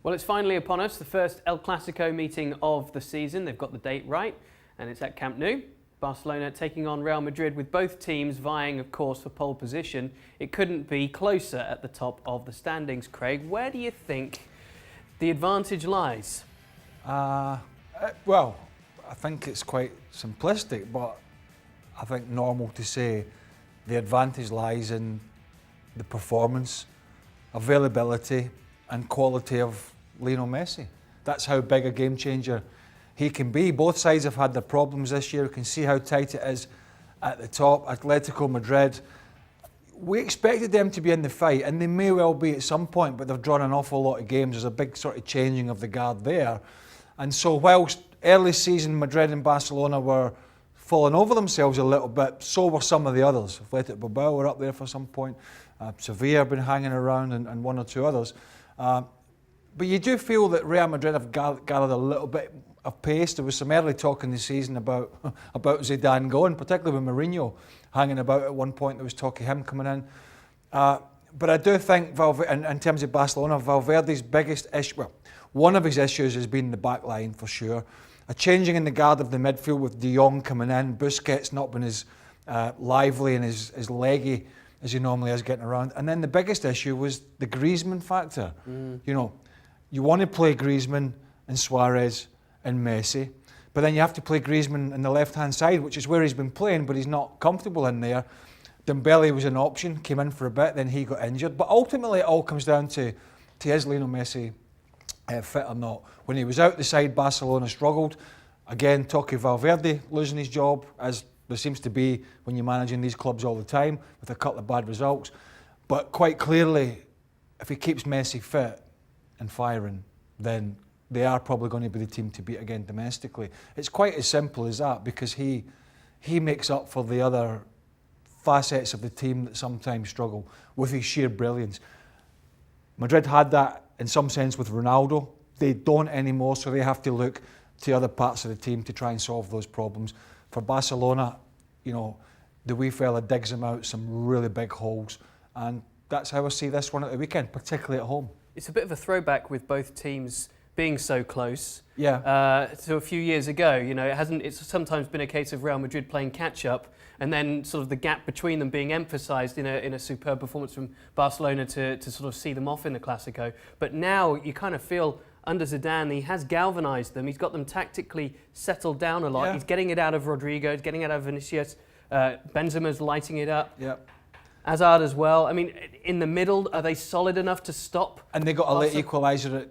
Well, it's finally upon us, the first El Clasico meeting of the season. They've got the date right, and it's at Camp Nou. Barcelona taking on Real Madrid, with both teams vying, of course, for pole position. It couldn't be closer at the top of the standings. Craig, where do you think the advantage lies? Well, I think it's quite simplistic, but I think normal to say the advantage lies in the performance, availability and quality of Lionel Messi. That's how big a game changer he can be. Both sides have had their problems this year. You can see how tight it is at the top. Atletico Madrid, we expected them to be in the fight, and they may well be at some point, but they've drawn an awful lot of games. There's a big sort of changing of the guard there. And so whilst early season Madrid and Barcelona were falling over themselves a little bit, so were some of the others. Athletic Bilbao were up there for some point. Sevilla have been hanging around, and one or two others. But you do feel that Real Madrid have gathered a little bit of pace. There was some early talk in the season about Zidane going, particularly with Mourinho hanging about at one point. There was talk of him coming in. But I do think, in terms of Barcelona, Valverde's biggest issue, well, one of his issues has been the back line for sure. A changing in the guard of the midfield with De Jong coming in, Busquets not been as lively and as leggy as he normally is getting around. And then the biggest issue was the Griezmann factor. You know, you want to play Griezmann and Suarez and Messi, but then you have to play Griezmann on the left-hand side, which is where he's been playing, but he's not comfortable in there. Dembele was an option, came in for a bit, then he got injured. But ultimately it all comes down to is Lionel Messi fit or not. When he was out the side, Barcelona struggled. Again, talk of Valverde losing his job, as there seems to be when you're managing these clubs all the time, with a couple of bad results. But quite clearly, if he keeps Messi fit and firing, then they are probably going to be the team to beat again domestically. It's quite as simple as that, because he makes up for the other facets of the team that sometimes struggle with his sheer brilliance. Madrid had that in some sense with Ronaldo. They don't anymore, so they have to look to other parts of the team to try and solve those problems. For Barcelona, you know, the wee fella digs them out some really big holes, and that's how I see this one at the weekend, particularly at home. It's a bit of a throwback with both teams being so close. Yeah. To a few years ago, you know, it's sometimes been a case of Real Madrid playing catch up, and then sort of the gap between them being emphasised in a superb performance from Barcelona to sort of see them off in the Clasico. But now you kind of feel under Zidane, he has galvanised them. He's got them tactically settled down a lot. Yeah. He's getting it out of Rodrigo, he's getting it out of Vinicius. Benzema's lighting it up. Yeah. Hazard as well. I mean, in the middle, are they solid enough to stop? And they got a late equaliser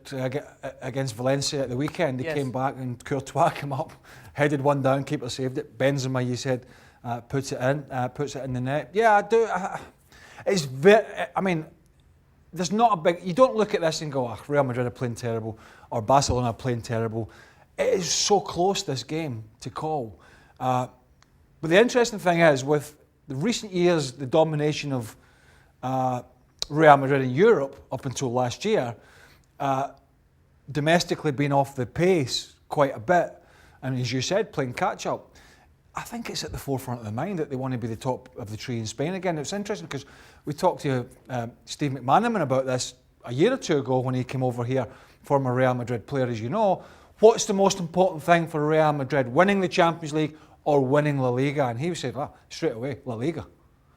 against Valencia at the weekend. They came back and Courtois came up, headed one down, keeper saved it. Benzema, you said, puts it in the net. Yeah, I do. It's very, I mean, there's not a big, you don't look at this and go, oh, Real Madrid are playing terrible or Barcelona are playing terrible. It is so close, this game, to call. But the interesting thing is, with the recent years, the domination of Real Madrid in Europe up until last year, domestically being off the pace quite a bit, and as you said, playing catch-up, I think it's at the forefront of the mind that they want to be the top of the tree in Spain again. It's interesting because we talked to Steve McManaman about this a year or two ago when he came over here, former Real Madrid player, as you know. What's the most important thing for Real Madrid, winning the Champions League or winning La Liga? And he said, well, straight away, La Liga.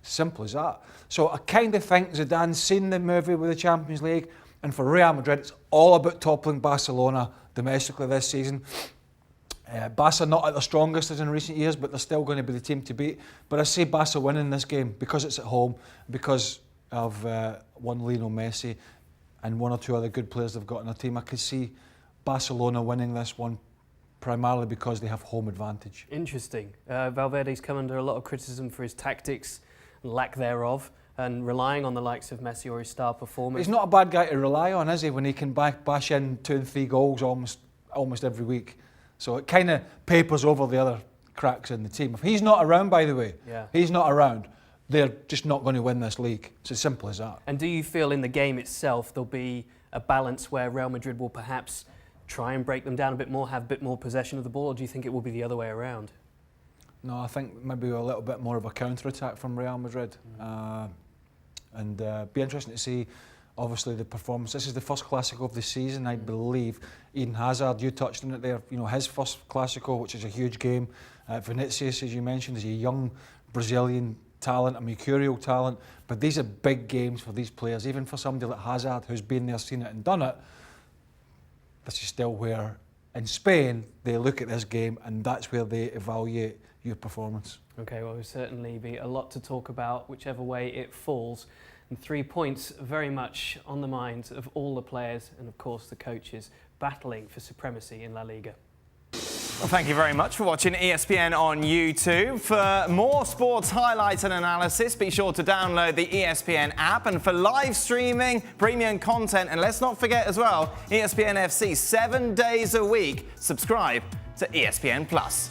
Simple as that. So I kind of think Zidane's seen the movie with the Champions League, and for Real Madrid, it's all about toppling Barcelona domestically this season. Barca not at their strongest as in recent years, but they're still going to be the team to beat. But I see Barca winning this game because it's at home, because of one Lionel Messi and one or two other good players they've got in their team. I could see Barcelona winning this one primarily because they have home advantage. Interesting. Valverde's come under a lot of criticism for his tactics, lack thereof, and relying on the likes of Messi or his star performers. He's not a bad guy to rely on, is he, when he can bash in 2 and 3 goals almost every week. So it kind of papers over the other cracks in the team. If he's not around, by the way, he's not around, they're just not going to win this league. It's as simple as that. And do you feel in the game itself there'll be a balance where Real Madrid will perhaps try and break them down a bit more, have a bit more possession of the ball, or do you think it will be the other way around? No, I think maybe a little bit more of a counter-attack from Real Madrid. And be interesting to see obviously the performance. This is the first Clasico of the season, I believe. Eden Hazard, you touched on it there, you know, his first Clasico, which is a huge game. Vinicius, as you mentioned, is a young Brazilian talent, a mercurial talent, but these are big games for these players, even for somebody like Hazard, who's been there, seen it and done it. This is still where, in Spain, they look at this game and that's where they evaluate your performance. Okay, well, there'll certainly be a lot to talk about, whichever way it falls. And 3 points very much on the minds of all the players and, of course, the coaches battling for supremacy in La Liga. Well, thank you very much for watching ESPN on YouTube. For more sports highlights and analysis, be sure to download the ESPN app. And for live streaming, premium content, and let's not forget as well, ESPN FC 7 days a week. Subscribe to ESPN+.